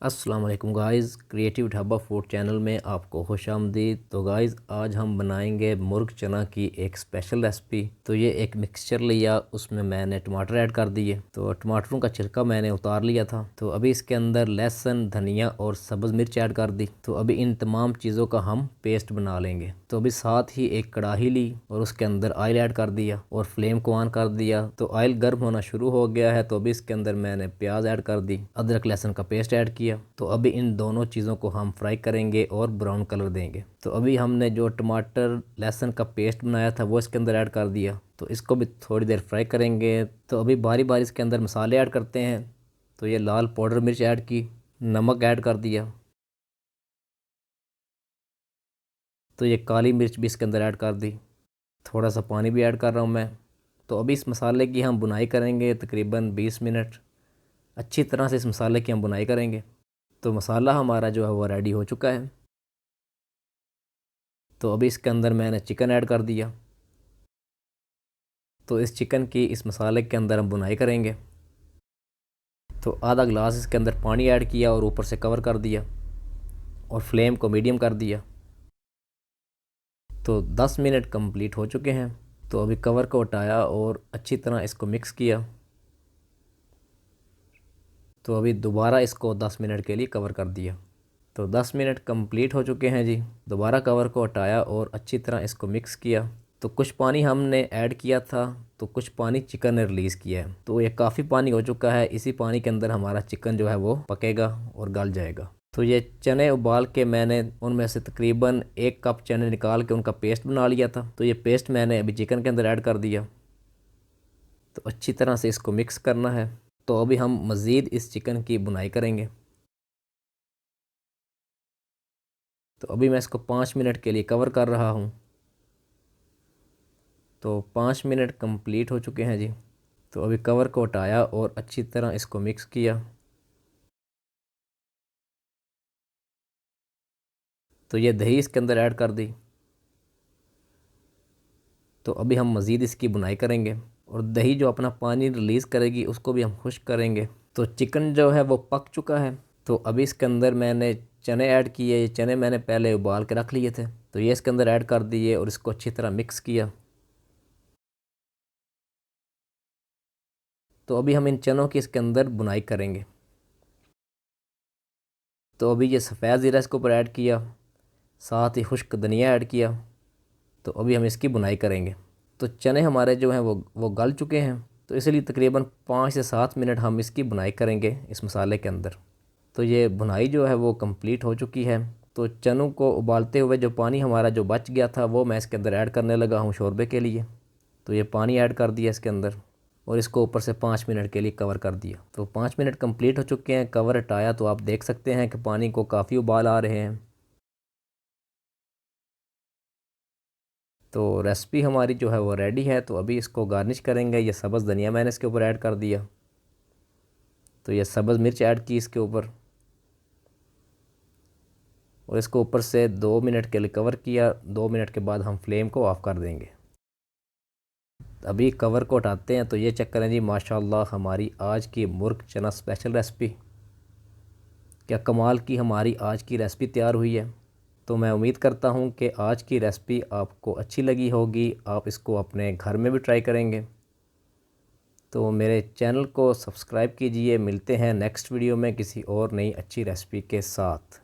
अस्सलाम वालेकुम guys, creative dhaba food channel में आपको खुशामदीद। तो गाइज़ आज हम बनाएंगे मुर्ग चना की एक स्पेशल रेसिपी। तो ये एक मिक्सचर लिया, उसमें मैंने टमाटर ऐड कर दिए। तो टमाटरों का छिलका मैंने उतार लिया था। तो अभी इसके अंदर लहसुन, धनिया और सब्ज़ मिर्च ऐड कर दी। तो अभी इन तमाम चीज़ों का हम पेस्ट बना लेंगे। तो अभी साथ ही एक कढ़ाई ली और उसके अंदर ऑयल ऐड कर दिया और फ्लेम को ऑन कर दिया। तो ऑयल गर्म होना शुरू हो गया है। तो अभी इसके अंदर मैंने प्याज ऐड कर दी, अदरक लहसुन का पेस्ट ऐड किया। तो अभी इन दोनों चीज़ों को हम फ्राई करेंगे और ब्राउन कलर देंगे। तो अभी हमने जो टमाटर लहसुन का पेस्ट बनाया था वो इसके अंदर ऐड कर दिया। तो इसको भी थोड़ी देर फ्राई करेंगे। तो अभी बारी बारी इसके अंदर मसाले ऐड करते हैं। तो ये लाल पाउडर मिर्च ऐड की, नमक ऐड कर दिया। तो ये काली मिर्च भी इसके अंदर ऐड कर दी। थोड़ा सा पानी भी ऐड कर रहा हूँ मैं। तो अभी इस मसाले की हम बुनाई करेंगे तकरीबन 20 मिनट। अच्छी तरह से इस मसाले की हम बुनाई करेंगे। तो मसाला हमारा जो है वो रेडी हो चुका है। तो अभी इसके अंदर मैंने चिकन ऐड कर दिया। तो इस चिकन की इस मसाले के अंदर हम बुनाई करेंगे। तो आधा गिलास इसके अंदर पानी ऐड किया और ऊपर से कवर कर दिया और फ्लेम को मीडियम कर दिया। तो 10 मिनट कंप्लीट हो चुके हैं। तो अभी कवर को हटाया और अच्छी तरह इसको मिक्स किया। तो अभी दोबारा इसको 10 मिनट के लिए कवर कर दिया। तो 10 मिनट कंप्लीट हो चुके हैं जी। दोबारा कवर को हटाया और अच्छी तरह इसको मिक्स किया। तो कुछ पानी हमने ऐड किया था, तो कुछ पानी चिकन ने रिलीज़ किया है। तो ये काफ़ी पानी हो चुका है। इसी पानी के अंदर हमारा चिकन जो है वो पकेगा और गल जाएगा। तो ये चने उबाल के मैंने उनमें से तकरीबन 1 कप चने निकाल के उनका पेस्ट बना लिया था। तो ये पेस्ट मैंने अभी चिकन के अंदर ऐड कर दिया। तो अच्छी तरह से इसको मिक्स करना है। तो अभी हम मज़ीद इस चिकन की बुनाई करेंगे। तो अभी मैं इसको 5 मिनट के लिए कवर कर रहा हूँ। तो 5 मिनट कंप्लीट हो चुके हैं जी। तो अभी कवर को हटाया और अच्छी तरह इसको मिक्स किया। तो ये दही इसके अंदर ऐड कर दी। तो अभी हम मज़ीद इसकी बुनाई करेंगे और दही जो अपना पानी रिलीज़ करेगी उसको भी हम खुश्क करेंगे। तो चिकन जो है वो पक चुका है। तो अभी इसके अंदर मैंने चने ऐड किए। ये चने मैंने पहले उबाल के रख लिए थे। तो ये इसके अंदर ऐड कर दिए और इसको अच्छी तरह मिक्स किया। तो अभी हम इन चनों की इसके अंदर बुनाई करेंगे। तो अभी ये सफ़ेद ज़ीरा इसके ऊपर ऐड किया, साथ ही खुश्क धनिया ऐड किया। तो अभी हम इसकी बुनाई करेंगे। तो चने हमारे जो हैं वो गल चुके हैं। तो इसलिए तकरीबन 5 से 7 मिनट हम इसकी बुनाई करेंगे इस मसाले के अंदर। तो ये बुनाई जो है वो कंप्लीट हो चुकी है। तो चनों को उबालते हुए जो पानी हमारा जो बच गया था वो मैं इसके अंदर ऐड करने लगा हूँ शोरबे के लिए। तो ये पानी ऐड कर दिया इसके अंदर और इसको ऊपर से 5 मिनट के लिए कवर कर दिया। तो 5 मिनट कंप्लीट हो चुके हैं। कवर हटाया तो आप देख सकते हैं कि पानी को काफ़ी उबाल आ रहे हैं। तो रेसिपी हमारी जो है वो रेडी है। तो अभी इसको गार्निश करेंगे। ये सब्ज़ धनिया मैंने इसके ऊपर ऐड कर दिया। तो ये सब्ज़ मिर्च ऐड की इसके ऊपर और इसको ऊपर से 2 मिनट के लिए कवर किया। 2 मिनट के बाद हम फ्लेम को ऑफ़ कर देंगे। अभी कवर को हटाते हैं। तो ये चेक करें जी, माशाल्लाह हमारी आज की मुर्ग चना स्पेशल रेसिपी क्या कमाल की हमारी आज की रेसिपी तैयार हुई है। तो मैं उम्मीद करता हूँ कि आज की रेसिपी आपको अच्छी लगी होगी। आप इसको अपने घर में भी ट्राई करेंगे। तो मेरे चैनल को सब्सक्राइब कीजिए। मिलते हैं नेक्स्ट वीडियो में किसी और नई अच्छी रेसिपी के साथ।